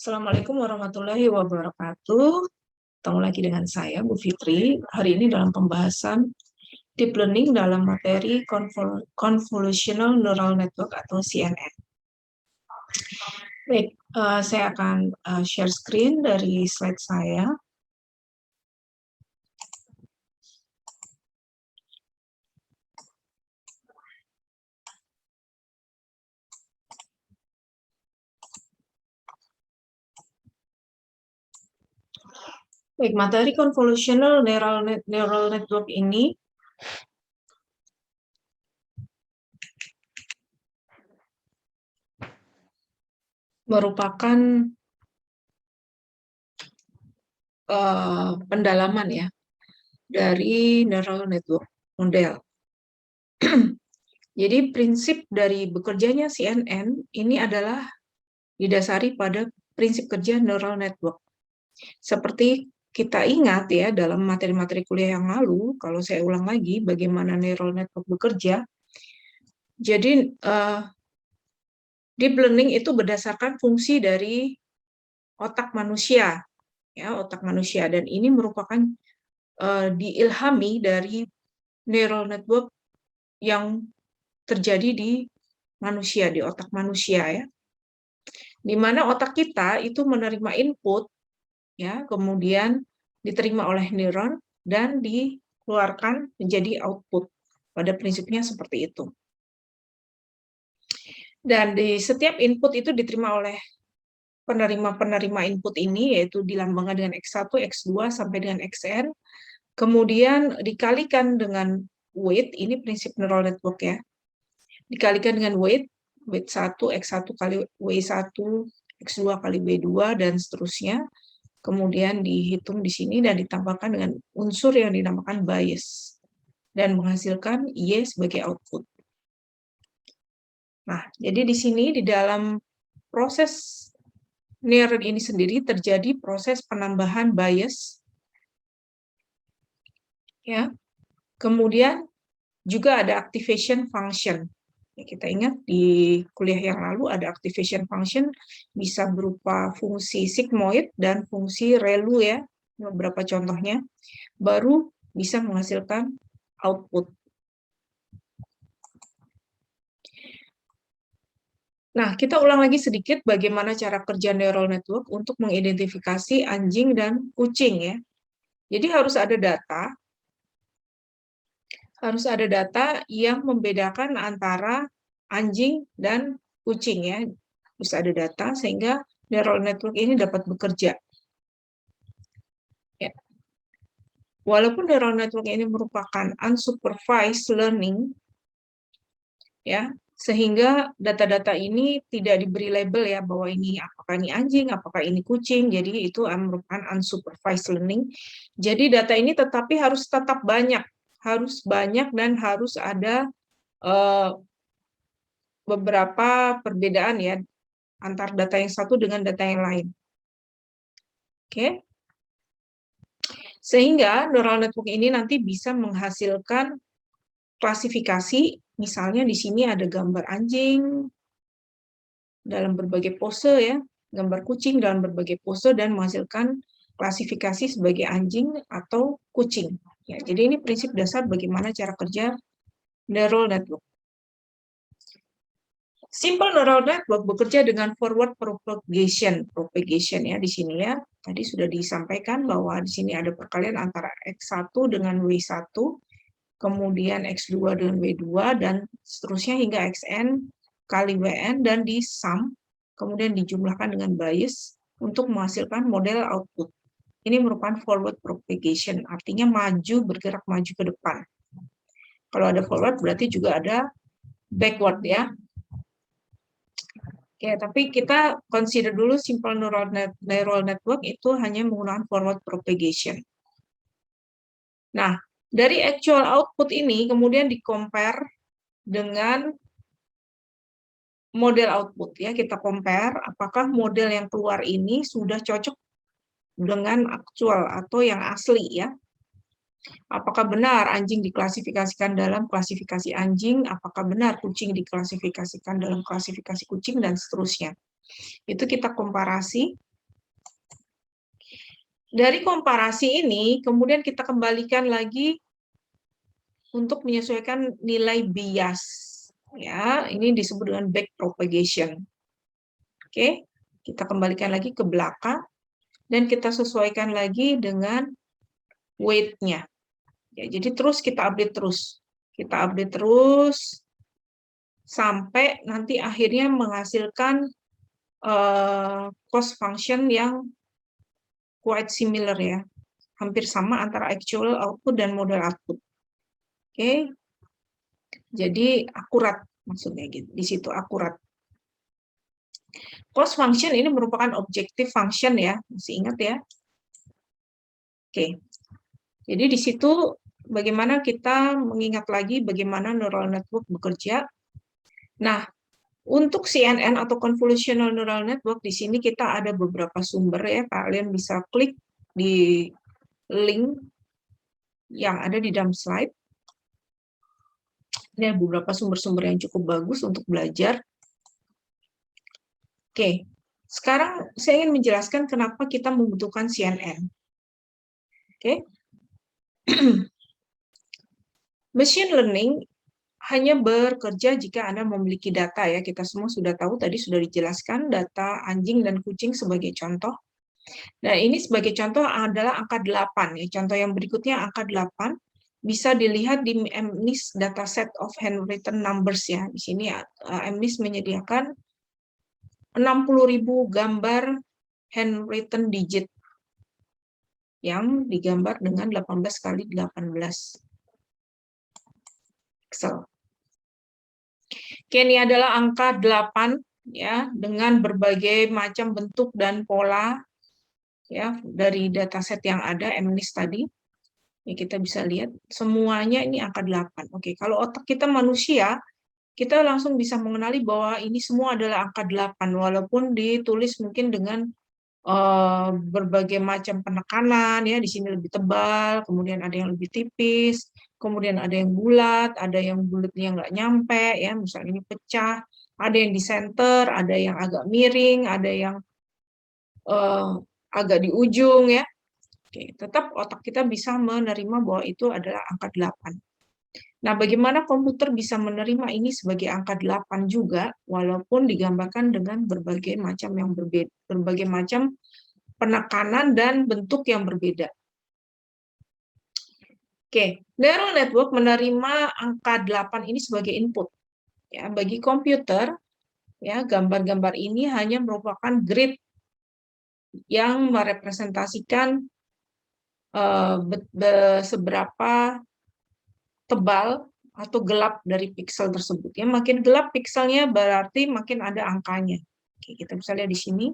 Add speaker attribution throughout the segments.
Speaker 1: Assalamualaikum warahmatullahi wabarakatuh. Ketemu lagi dengan saya, Bu Fitri. Hari ini dalam pembahasan Deep Learning dalam materi Convolutional Neural Network atau CNN. Baik, saya akan share screen dari slide saya. Baik, materi Convolutional Neural Network ini merupakan pendalaman ya dari neural network model. Jadi prinsip dari bekerjanya CNN ini adalah didasari pada prinsip kerja neural network. Seperti kita ingat ya dalam materi-materi kuliah yang lalu, kalau saya ulang lagi bagaimana neural network bekerja. Jadi deep learning itu berdasarkan fungsi dari otak manusia, ya otak manusia, dan ini merupakan diilhami dari neural network yang terjadi di manusia, di otak manusia ya. Di mana otak kita itu menerima input ya, kemudian diterima oleh neuron dan dikeluarkan menjadi output. Pada prinsipnya seperti itu. Dan di setiap input itu diterima oleh penerima-penerima input ini, yaitu dilambangkan dengan X1, X2, sampai dengan Xn, kemudian dikalikan dengan weight, ini prinsip neural network ya, dikalikan dengan weight 1, X1 kali W1, X2 kali W2, dan seterusnya, kemudian dihitung di sini dan ditambahkan dengan unsur yang dinamakan bias dan menghasilkan Y sebagai output. Nah, jadi di sini di dalam proses neuron ini sendiri terjadi proses penambahan bias, ya. Kemudian juga ada activation function. Ya, kita ingat di kuliah yang lalu ada activation function bisa berupa fungsi sigmoid dan fungsi ReLU ya, beberapa contohnya, baru bisa menghasilkan output. Nah, kita ulang lagi sedikit bagaimana cara kerja neural network untuk mengidentifikasi anjing dan kucing ya. Jadi harus ada data yang membedakan antara anjing dan kucing ya. Harus ada data sehingga neural network ini dapat bekerja. Ya. Walaupun neural network ini merupakan unsupervised learning, ya, sehingga data-data ini tidak diberi label ya bahwa ini apakah ini anjing, apakah ini kucing. Jadi itu merupakan unsupervised learning. Jadi data ini tetapi harus tetap banyak dan harus ada beberapa perbedaan ya antar data yang satu dengan data yang lain. Oke. Sehingga neural network ini nanti bisa menghasilkan klasifikasi, misalnya di sini ada gambar anjing dalam berbagai pose ya, gambar kucing dalam berbagai pose dan menghasilkan klasifikasi sebagai anjing atau kucing. Ya, jadi ini prinsip dasar bagaimana cara kerja neural network. Simple neural network bekerja dengan forward propagation ya di sini ya. Tadi sudah disampaikan bahwa di sini ada perkalian antara X1 dengan W1, kemudian X2 dengan W2 dan seterusnya hingga Xn kali Wn dan di sum, kemudian dijumlahkan dengan bias untuk menghasilkan model output. Ini merupakan forward propagation, artinya bergerak maju ke depan. Kalau ada forward berarti juga ada backward ya. Oke, tapi kita consider dulu simple neural network itu hanya menggunakan forward propagation. Nah, dari actual output ini kemudian di-compare dengan model output ya. Kita compare apakah model yang keluar ini sudah cocok dengan aktual atau yang asli ya. Apakah benar anjing diklasifikasikan dalam klasifikasi anjing, apakah benar kucing diklasifikasikan dalam klasifikasi kucing, dan seterusnya. Itu kita komparasi Dari komparasi ini, kemudian kita kembalikan lagi untuk menyesuaikan nilai bias. Ya, ini disebut dengan backpropagation. Oke, kita kembalikan lagi ke belakang dan kita sesuaikan lagi dengan weight-nya. Ya, jadi terus kita update terus. Kita update terus sampai nanti akhirnya menghasilkan cost function yang quite similar ya. Hampir sama antara actual output dan model output. Oke. Jadi akurat maksudnya gitu. Di situ akurat. Cost function ini merupakan objective function ya. Masih ingat ya? Oke. Jadi di situ bagaimana kita mengingat lagi bagaimana neural network bekerja. Nah, untuk CNN atau convolutional neural network di sini kita ada beberapa sumber ya. Kalian bisa klik di link yang ada di dalam slide. Ini ada beberapa sumber-sumber yang cukup bagus untuk belajar. Oke, sekarang saya ingin menjelaskan kenapa kita membutuhkan CNN. Oke, machine learning hanya bekerja jika Anda memiliki data ya. Kita semua sudah tahu tadi sudah dijelaskan data anjing dan kucing sebagai contoh. Nah, ini sebagai contoh adalah angka 8 ya. Contoh yang berikutnya angka 8 bisa dilihat di MNIST dataset of handwritten numbers ya. Di sini MNIST menyediakan 60.000 gambar handwritten digit yang digambar dengan 18 kali 18 pixel. Oke, ini adalah angka 8 ya dengan berbagai macam bentuk dan pola ya dari dataset yang ada MNIST tadi. Ya, kita bisa lihat semuanya ini angka 8. Oke, kalau otak kita manusia, kita langsung bisa mengenali bahwa ini semua adalah angka 8 walaupun ditulis mungkin dengan berbagai macam penekanan ya, di sini lebih tebal, kemudian ada yang lebih tipis, kemudian ada yang bulat, ada yang bulatnya nggak nyampe ya, misalnya ini pecah, ada yang di center, ada yang agak miring, ada yang agak di ujung ya. Oke, tetap otak kita bisa menerima bahwa itu adalah angka 8. Nah, bagaimana komputer bisa menerima ini sebagai angka 8 juga, walaupun digambarkan dengan berbagai macam yang berbeda, berbagai macam penekanan dan bentuk yang berbeda. Oke, neural network menerima angka 8 ini sebagai input. Ya, bagi komputer, ya gambar-gambar ini hanya merupakan grid yang merepresentasikan seberapa tebal atau gelap dari pixel tersebut. Ya, makin gelap pixelnya berarti makin ada angkanya. Oke, kita bisa lihat di sini,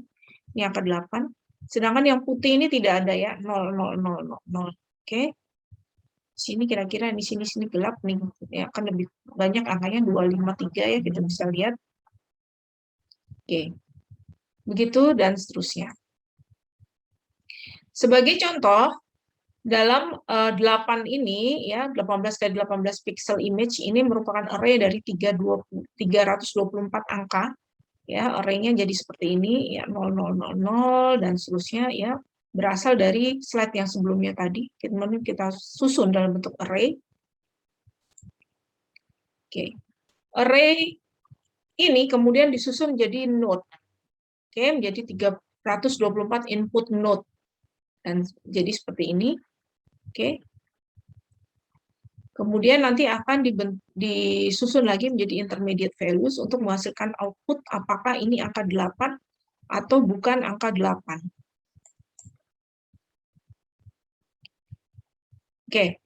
Speaker 1: ini angka 8. Sedangkan yang putih ini tidak ada ya, 0, 0, 0, 0, 0. Oke. Sini kira-kira di sini gelap nih. Ya, akan lebih banyak angkanya 253 ya, kita bisa lihat. Oke. Begitu dan seterusnya. Sebagai contoh, dalam 8 ini ya 18 kali 18 pixel image ini merupakan array dari 324 angka ya, array-nya jadi seperti ini ya 0000 dan seterusnya ya, berasal dari slide yang sebelumnya tadi. Kemudian kita susun dalam bentuk array. Oke. Array ini kemudian disusun menjadi node. Oke, menjadi 324 input node. Dan jadi seperti ini. Oke. Kemudian nanti akan disusun lagi menjadi intermediate values untuk menghasilkan output apakah ini angka 8 atau bukan angka 8. Oke.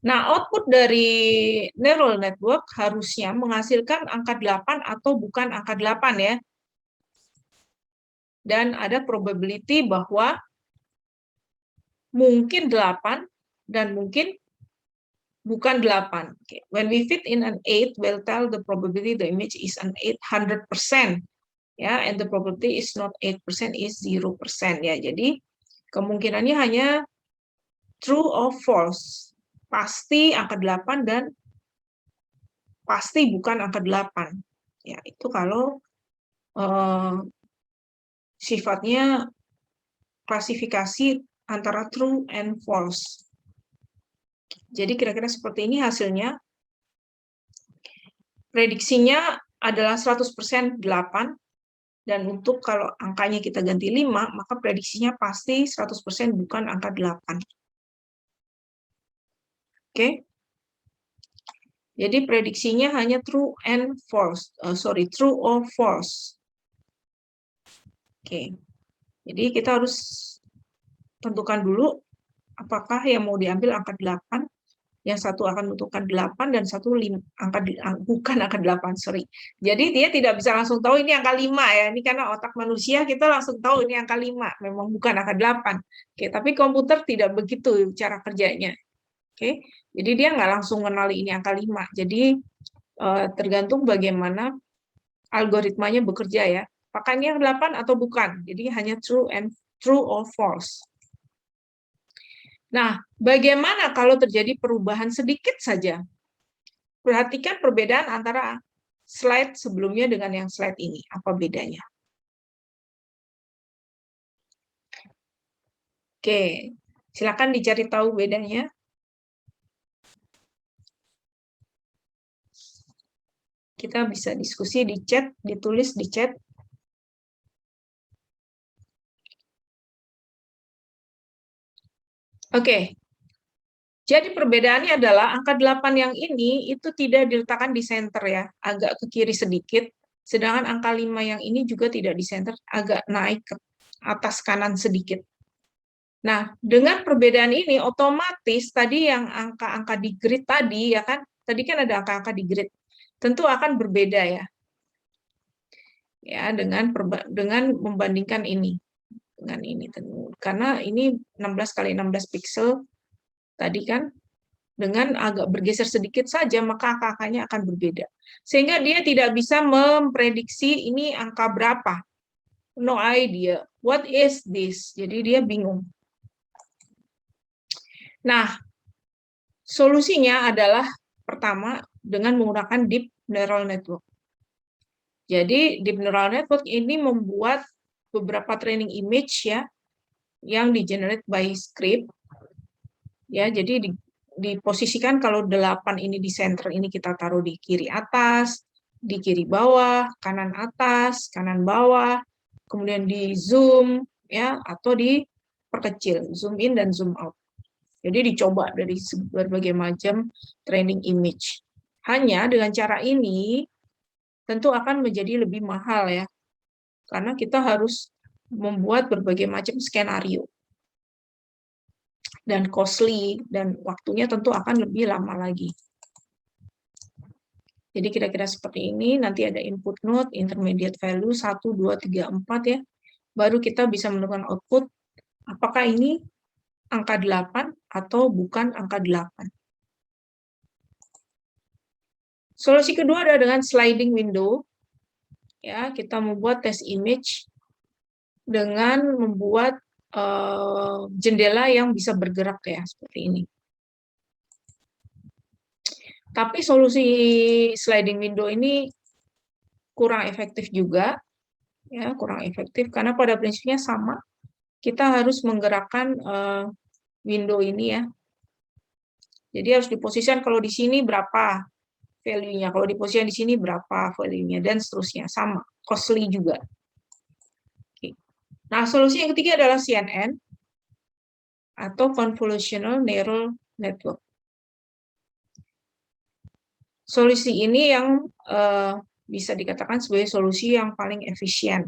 Speaker 1: Nah, output dari neural network harusnya menghasilkan angka 8 atau bukan angka 8 ya. Dan ada probability bahwa mungkin 8 dan mungkin bukan 8. Okay. When we fit in an 8, we'll tell the probability the image is an 800%. Ya, and the probability is not 8%, is 0%. Ya, jadi kemungkinannya hanya true or false. Pasti angka 8 dan pasti bukan angka 8. Ya, itu kalau sifatnya klasifikasi antara true and false. Jadi kira-kira seperti ini hasilnya. Prediksinya adalah 100% 8, dan untuk kalau angkanya kita ganti 5, maka prediksinya pasti 100% bukan angka 8. Oke? Jadi prediksinya hanya true and false. True or false. Oke. Jadi kita harus tentukan dulu apakah yang mau diambil angka 8. Yang satu akan membutuhkan 8 dan satu bukan angka 8, sorry. Jadi dia tidak bisa langsung tahu ini angka 5 ya. Ini karena otak manusia kita langsung tahu ini angka 5, memang bukan angka 8. Oke, tapi komputer tidak begitu cara kerjanya. Oke. Jadi dia nggak langsung mengenali ini angka 5. Jadi tergantung bagaimana algoritmanya bekerja ya. Apakah ini yang 8 atau bukan? Jadi hanya true or false. Nah, bagaimana kalau terjadi perubahan sedikit saja? Perhatikan perbedaan antara slide sebelumnya dengan yang slide ini. Apa bedanya? Oke, silakan dicari tahu bedanya. Kita bisa diskusi di chat, ditulis di chat. Oke. Jadi perbedaannya adalah angka 8 yang ini itu tidak diletakkan di center ya, agak ke kiri sedikit. Sedangkan angka 5 yang ini juga tidak di center, agak naik ke atas kanan sedikit. Nah, dengan perbedaan ini otomatis tadi yang angka-angka di grid tadi ya kan, tadi kan ada angka-angka di grid. Tentu akan berbeda ya. Ya, dengan membandingkan ini dengan ini, karena ini 16 kali 16 pixel tadi kan, dengan agak bergeser sedikit saja maka angka-angkanya akan berbeda, sehingga dia tidak bisa memprediksi ini angka berapa. No idea, what is this? Jadi dia bingung. Nah, solusinya adalah pertama dengan menggunakan deep neural network. Jadi deep neural network ini membuat beberapa training image ya yang di-generate by script. Ya, jadi diposisikan kalau 8 ini di center, ini kita taruh di kiri atas, di kiri bawah, kanan atas, kanan bawah, kemudian di zoom ya atau diperkecil, zoom in dan zoom out. Jadi dicoba dari berbagai macam training image. Hanya dengan cara ini tentu akan menjadi lebih mahal ya, karena kita harus membuat berbagai macam skenario dan costly, dan waktunya tentu akan lebih lama lagi. Jadi kira-kira seperti ini, nanti ada input node, intermediate value 1, 2, 3, 4 ya. Baru kita bisa menentukan output, apakah ini angka 8 atau bukan angka 8. Solusi kedua adalah dengan sliding window. Ya, kita membuat test image dengan membuat jendela yang bisa bergerak ya, seperti ini. Tapi solusi sliding window ini kurang efektif juga, ya, kurang efektif karena pada prinsipnya sama. Kita harus menggerakkan window ini ya. Jadi harus diposisikan kalau di sini berapa value-nya, kalau diposisikan di sini berapa value-nya, dan seterusnya, sama, costly juga. Nah, solusi yang ketiga adalah CNN atau Convolutional Neural Network. Solusi ini yang bisa dikatakan sebagai solusi yang paling efisien.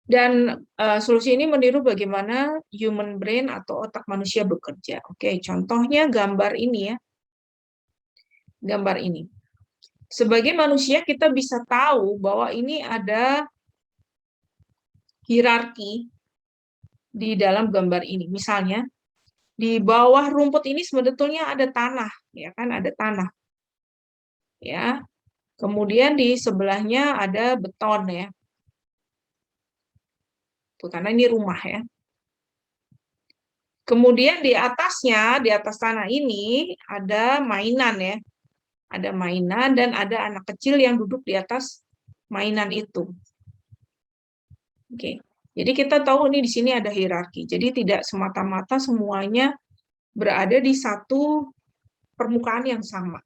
Speaker 1: Dan solusi ini meniru bagaimana human brain atau otak manusia bekerja. Oke, contohnya gambar ini ya. Gambar ini. Sebagai manusia kita bisa tahu bahwa ini ada hierarki di dalam gambar ini. Misalnya, di bawah rumput ini sebetulnya ada tanah, ya kan, ada tanah. Ya. Kemudian di sebelahnya ada beton ya. Tuh, karena ini rumah ya. Kemudian di atasnya, di atas tanah ini ada mainan ya. Ada mainan dan ada anak kecil yang duduk di atas mainan itu. Oke. Jadi kita tahu nih di sini ada hierarki. Jadi tidak semata-mata semuanya berada di satu permukaan yang sama.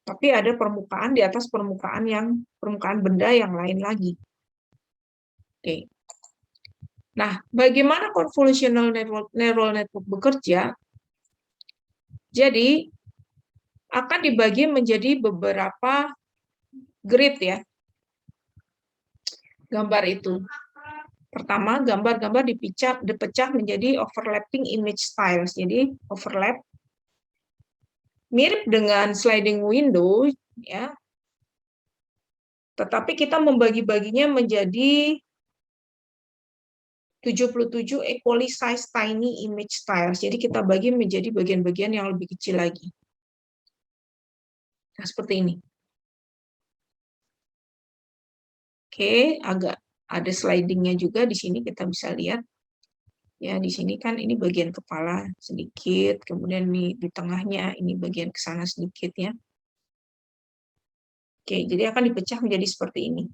Speaker 1: Tapi ada permukaan di atas permukaan benda yang lain lagi. Oke. Nah, bagaimana convolutional neural network bekerja? Jadi akan dibagi menjadi beberapa grid ya. Gambar itu. Pertama, gambar-gambar dipecah menjadi overlapping image styles. Jadi overlap mirip dengan sliding window ya. Tetapi kita membagi-baginya menjadi 77 equally sized tiny image styles. Jadi kita bagi menjadi bagian-bagian yang lebih kecil lagi. Nah, seperti ini. Oke, agak ada slidingnya juga di sini kita bisa lihat. Ya, di sini kan ini bagian kepala sedikit, kemudian di tengahnya ini bagian ke sana sedikit ya. Oke, jadi akan dipecah menjadi seperti ini.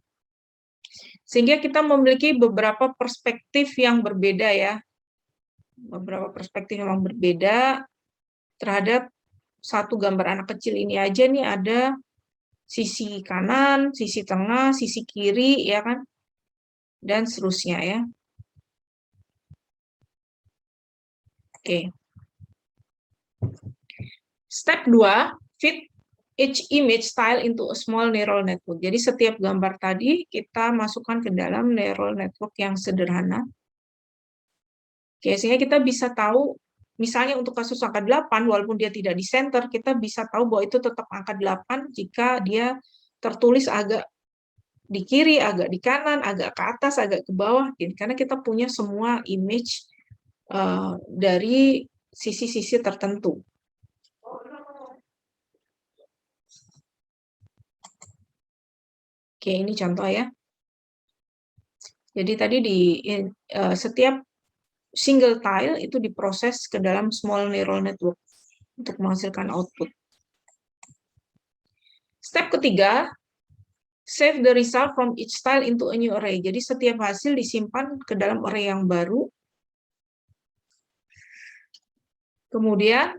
Speaker 1: Sehingga kita memiliki beberapa perspektif yang berbeda ya. Beberapa perspektif yang berbeda terhadap satu gambar anak kecil ini aja nih ada sisi kanan, sisi tengah, sisi kiri ya kan. Dan seterusnya ya. Oke. Step 2, fit each image style into a small neural network. Jadi setiap gambar tadi kita masukkan ke dalam neural network yang sederhana. Oke, sehingga kita bisa tahu, misalnya untuk kasus angka 8, walaupun dia tidak di center, kita bisa tahu bahwa itu tetap angka 8 jika dia tertulis agak di kiri, agak di kanan, agak ke atas, agak ke bawah. Karena kita punya semua image dari sisi-sisi tertentu. Oke, ini contoh ya. Jadi tadi di setiap single tile itu diproses ke dalam small neural network untuk menghasilkan output. Step ketiga, save the result from each tile into a new array. Jadi setiap hasil disimpan ke dalam array yang baru. Kemudian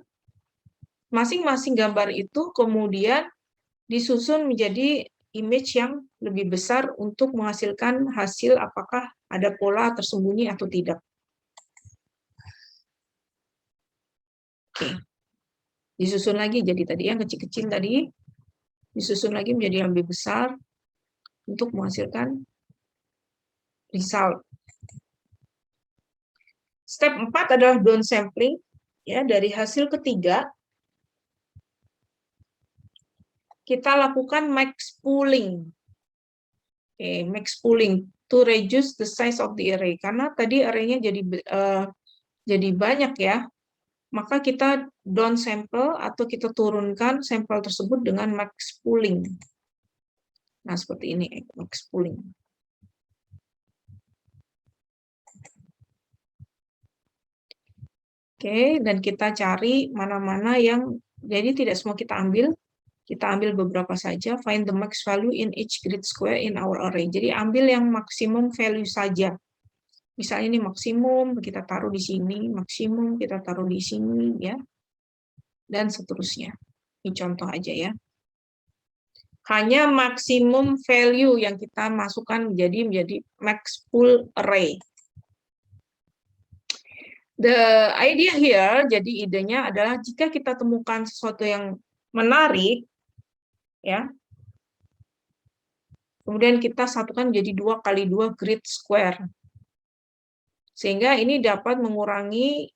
Speaker 1: masing-masing gambar itu kemudian disusun menjadi image yang lebih besar untuk menghasilkan hasil apakah ada pola tersembunyi atau tidak. Oke. Disusun lagi, jadi tadi yang kecil-kecil tadi disusun lagi menjadi yang lebih besar untuk menghasilkan result. Step 4 adalah downsampling ya, dari hasil ketiga kita lakukan max pooling. Oke, max pooling to reduce the size of the array. Karena tadi array-nya jadi banyak ya, maka kita down sample atau kita turunkan sampel tersebut dengan max pooling. Nah, seperti ini max pooling. Oke, dan kita cari mana-mana yang, jadi tidak semua kita ambil beberapa saja, find the max value in each grid square in our array. Jadi ambil yang maksimum value saja. Misalnya ini maksimum, kita taruh di sini, maksimum kita taruh di sini, ya, dan seterusnya. Ini contoh aja ya. Hanya maksimum value yang kita masukkan menjadi max pool array. The idea here, jadi idenya adalah jika kita temukan sesuatu yang menarik, ya, kemudian kita satukan menjadi 2 kali 2 grid square. Sehingga ini dapat mengurangi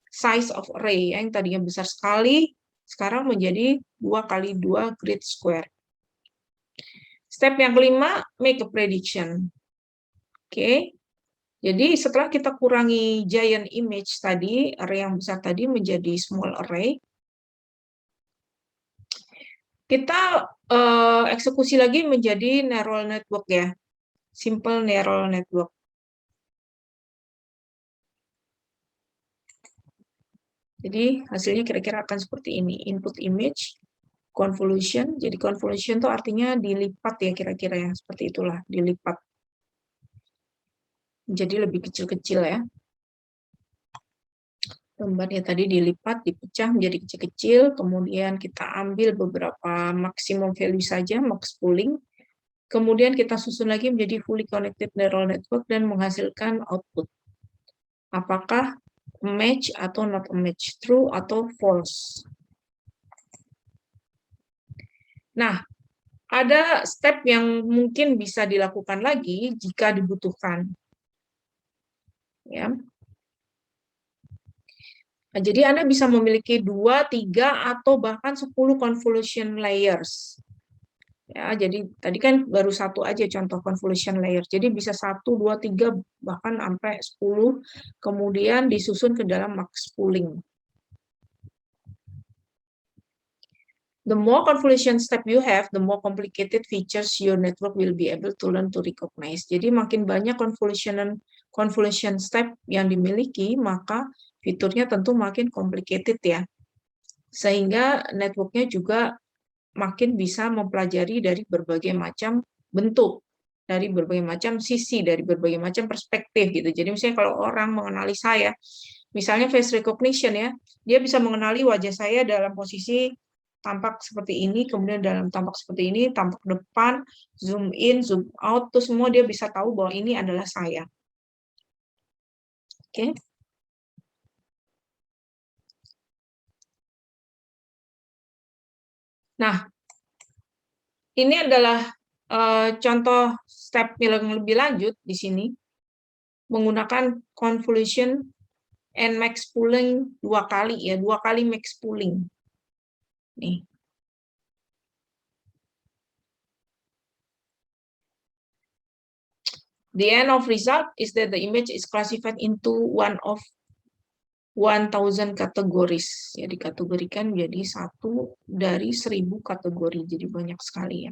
Speaker 1: size of array yang tadinya besar sekali, sekarang menjadi 2 kali 2 grid square. Step yang kelima, make a prediction. Oke. Jadi setelah kita kurangi giant image tadi, array yang besar tadi menjadi small array, kita eksekusi lagi menjadi neural network ya, simple neural network. Jadi hasilnya kira-kira akan seperti ini, input image, convolution. Jadi convolution itu artinya dilipat ya kira-kira ya, seperti itulah, dilipat. Jadi lebih kecil-kecil ya. Lembarnya tadi dilipat, dipecah menjadi kecil-kecil, kemudian kita ambil beberapa maksimum value saja, max pooling, kemudian kita susun lagi menjadi fully connected neural network dan menghasilkan output. Apakah match atau not a match, true atau false. Nah, ada step yang mungkin bisa dilakukan lagi jika dibutuhkan. Ya. Nah, jadi Anda bisa memiliki 2, 3, atau bahkan 10 convolution layers. Ya, jadi tadi kan baru satu aja contoh convolution layer. Jadi bisa 1, 2, 3, bahkan sampai 10, kemudian disusun ke dalam max pooling. The more convolution step you have, the more complicated features your network will be able to learn to recognize. Jadi makin banyak convolution step yang dimiliki, maka fiturnya tentu makin complicated ya. Sehingga networknya juga makin bisa mempelajari dari berbagai macam bentuk, dari berbagai macam sisi, dari berbagai macam perspektif gitu. Jadi misalnya kalau orang mengenali saya, misalnya face recognition ya, dia bisa mengenali wajah saya dalam posisi tampak seperti ini, kemudian dalam tampak seperti ini, tampak depan, zoom in, zoom out, itu semua dia bisa tahu bahwa ini adalah saya. Oke. Nah, ini adalah contoh step yang lebih lanjut di sini, menggunakan convolution and max pooling 2 kali ya, 2 kali max pooling. Nih. The end of result is that the image is classified into one of 1000 categories. Ya, dikategorikan menjadi 1 dari 1000 kategori. Jadi banyak sekali ya.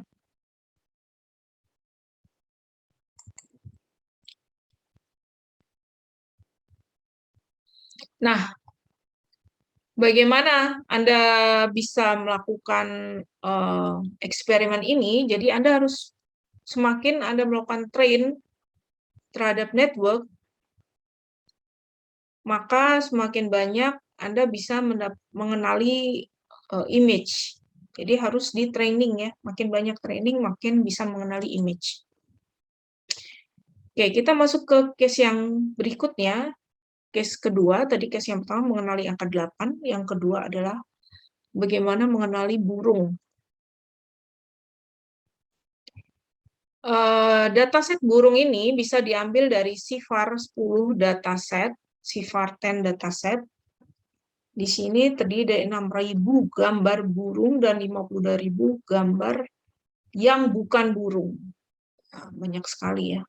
Speaker 1: Nah, bagaimana Anda bisa melakukan eksperimen ini? Jadi Anda harus semakin Anda melakukan train terhadap network, maka semakin banyak Anda bisa mengenali image. Jadi harus di training ya, makin banyak training, makin bisa mengenali image. Oke, kita masuk ke case yang berikutnya. Case kedua, tadi case yang pertama mengenali angka 8, yang kedua adalah bagaimana mengenali burung. Dataset burung ini bisa diambil dari CIFAR 10 dataset, CIFAR 10 dataset. Di sini terdiri dari 6.000 gambar burung dan 52.000 gambar yang bukan burung. Nah, banyak sekali ya.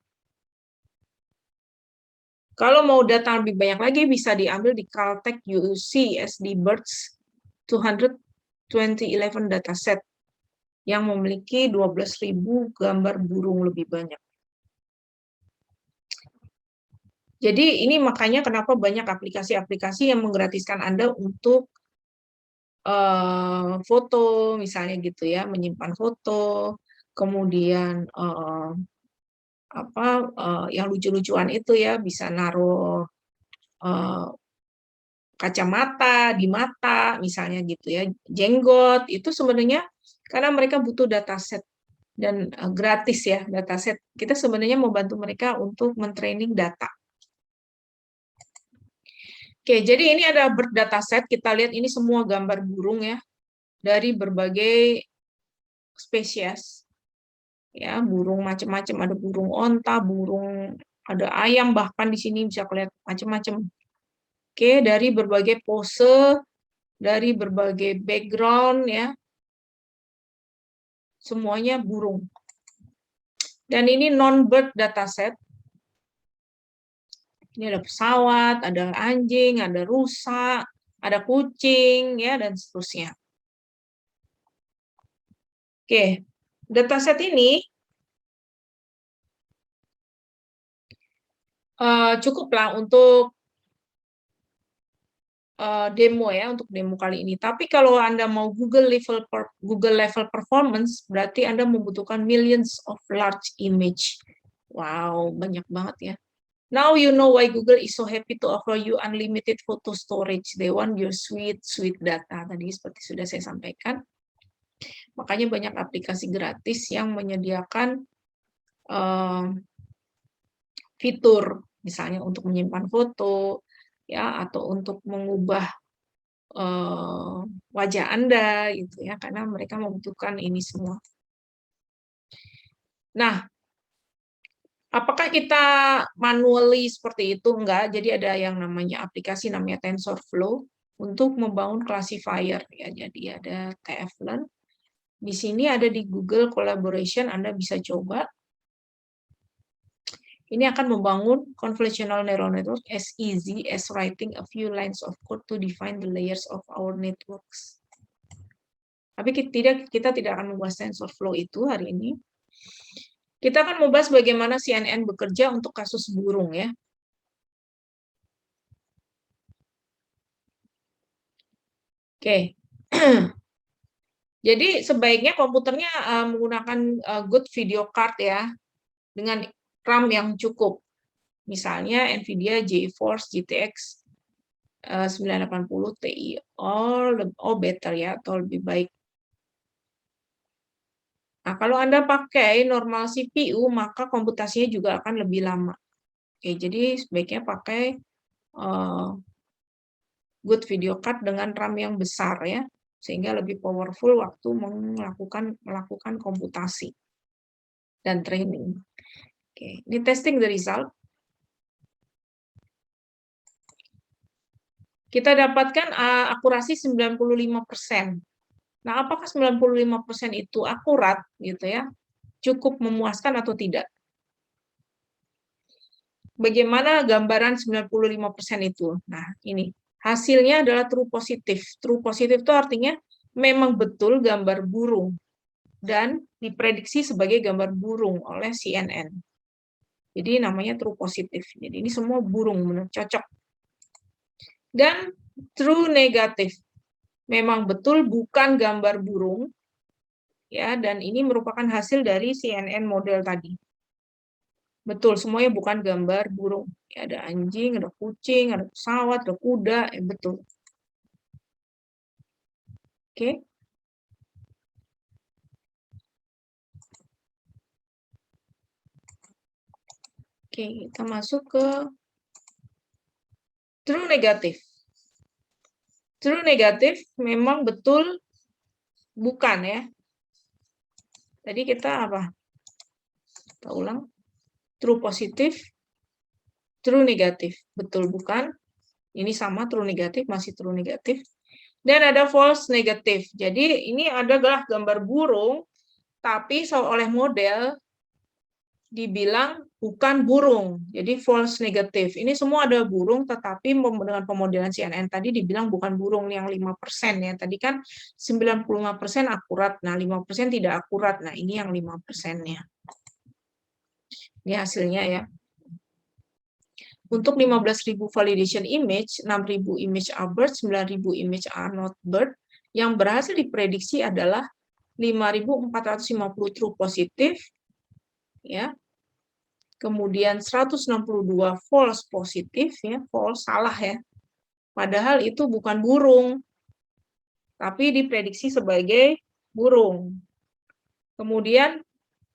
Speaker 1: Kalau mau data lebih banyak lagi, bisa diambil di Caltech UCSD Birds 2011 dataset yang memiliki 12.000 gambar burung lebih banyak. Jadi ini makanya kenapa banyak aplikasi-aplikasi yang menggratiskan Anda untuk foto, misalnya gitu ya, menyimpan foto, kemudian yang lucu-lucuan itu ya, bisa naruh kacamata di mata misalnya gitu ya, jenggot, itu sebenarnya karena mereka butuh dataset dan gratis ya dataset. Kita sebenarnya membantu mereka untuk mentraining data. Oke, jadi ini ada bird dataset, kita lihat ini semua gambar burung ya dari berbagai spesies. Ya, burung macam-macam, ada burung onta, burung, ada ayam, bahkan di sini bisa kelihatan macam-macam. Oke, dari berbagai pose, dari berbagai background ya, semuanya burung. Dan ini non-bird dataset. Ini ada pesawat, ada anjing, ada rusa, ada kucing, ya, dan seterusnya. Oke, dataset ini cukuplah untuk demo ya, untuk demo kali ini. Tapi kalau Anda mau Google level performance, berarti Anda membutuhkan millions of large image. Wow, banyak banget ya. Now you know why Google is so happy to offer you unlimited photo storage. They want your sweet data. Tadi seperti sudah saya sampaikan. Makanya banyak aplikasi gratis yang menyediakan fitur, misalnya untuk menyimpan foto, ya, atau untuk mengubah wajah Anda, gitu ya, karena mereka membutuhkan ini semua. Nah, apakah kita manually seperti itu? Enggak, jadi ada yang namanya aplikasi namanya TensorFlow untuk membangun classifier, ya. Jadi ada TF-Learn. Di sini ada di Google Collaboration, Anda bisa coba. Ini akan membangun convolutional neural network as easy as writing a few lines of code to define the layers of our networks. Tapi kita tidak akan membahas TensorFlow itu hari ini. Kita akan membahas bagaimana CNN bekerja untuk kasus burung, ya. Oke. Jadi sebaiknya komputernya menggunakan good video card, ya, dengan RAM yang cukup. Misalnya NVIDIA GeForce GTX 980 Ti better, ya, atau lebih baik. Nah, kalau Anda pakai normal CPU, maka komputasinya juga akan lebih lama. Oke, jadi sebaiknya pakai good video card dengan RAM yang besar, ya, sehingga lebih powerful waktu melakukan komputasi dan training. Oke, ini testing the result. Kita dapatkan akurasi 95%. Nah, apakah 95% itu akurat, gitu ya? Cukup memuaskan atau tidak? Bagaimana gambaran 95% itu? Nah, ini. Hasilnya adalah true positif. True positif itu artinya memang betul gambar burung dan diprediksi sebagai gambar burung oleh CNN. Jadi namanya true positif. Jadi ini semua burung, benar cocok. Dan true negatif. Memang betul bukan gambar burung, ya, dan ini merupakan hasil dari CNN model tadi. Betul, semuanya bukan gambar burung. Ya, ada anjing, ada kucing, ada pesawat, ada kuda, betul. Oke. Oke, kita masuk ke true negatif. True negatif memang betul bukan, ya. Tadi kita apa? Kita ulang. True positif, true negatif. Betul bukan. Ini sama true negatif, masih true negatif. Dan ada false negatif. Jadi ini adalah gambar burung, tapi oleh model dibilang bukan burung. Jadi false negatif. Ini semua ada burung, tetapi dengan pemodelan CNN tadi dibilang bukan burung yang 5%, ya. Tadi kan 95% akurat. Nah, 5% tidak akurat. Nah, ini yang 5%-nya. Ini hasilnya, ya. Untuk 15.000 validation image, 6.000 image are bird, 9.000 image are not bird, yang berhasil diprediksi adalah 5.450 true positif, ya. Kemudian 162 false positif, ya, false salah, ya. Padahal itu bukan burung, tapi diprediksi sebagai burung. Kemudian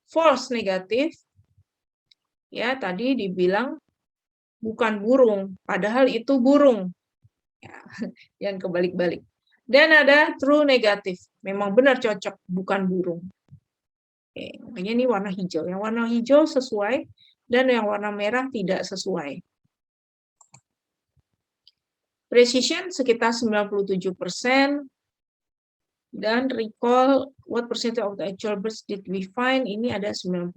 Speaker 1: false negatif, ya, tadi dibilang bukan burung, padahal itu burung. Ya, yang kebalik-balik. Dan ada true negatif, memang benar cocok, bukan burung. Oke, makanya ini warna hijau. Yang warna hijau sesuai, dan yang warna merah tidak sesuai. Precision sekitar 97%, dan recall what percentage of the actual birds did we find, ini ada 90,83%.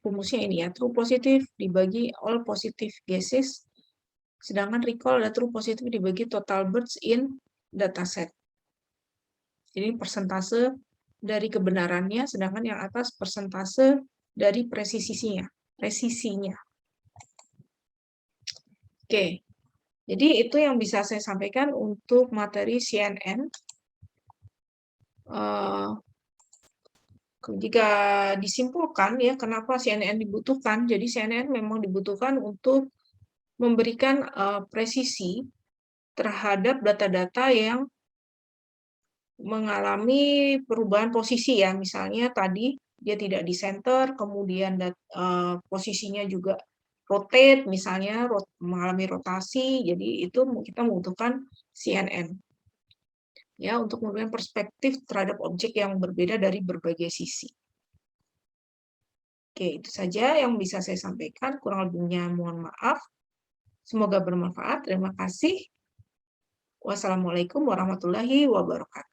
Speaker 1: Rumusnya ini, ya, true positif dibagi all positive guesses, sedangkan recall ada true positif dibagi total birds in dataset. Jadi persentase dari kebenarannya, sedangkan yang atas persentase dari presisinya. Oke, jadi itu yang bisa saya sampaikan untuk materi CNN. Jika disimpulkan ya kenapa CNN dibutuhkan, jadi CNN memang dibutuhkan untuk memberikan presisi terhadap data-data yang mengalami perubahan posisi ya, misalnya tadi dia tidak di center, kemudian posisinya juga rotate, misalnya mengalami rotasi, jadi itu kita membutuhkan CNN ya untuk memberikan perspektif terhadap objek yang berbeda dari berbagai sisi. Oke, itu saja yang bisa saya sampaikan. Kurang lebihnya mohon maaf. Semoga bermanfaat. Terima kasih. Wassalamualaikum warahmatullahi wabarakatuh.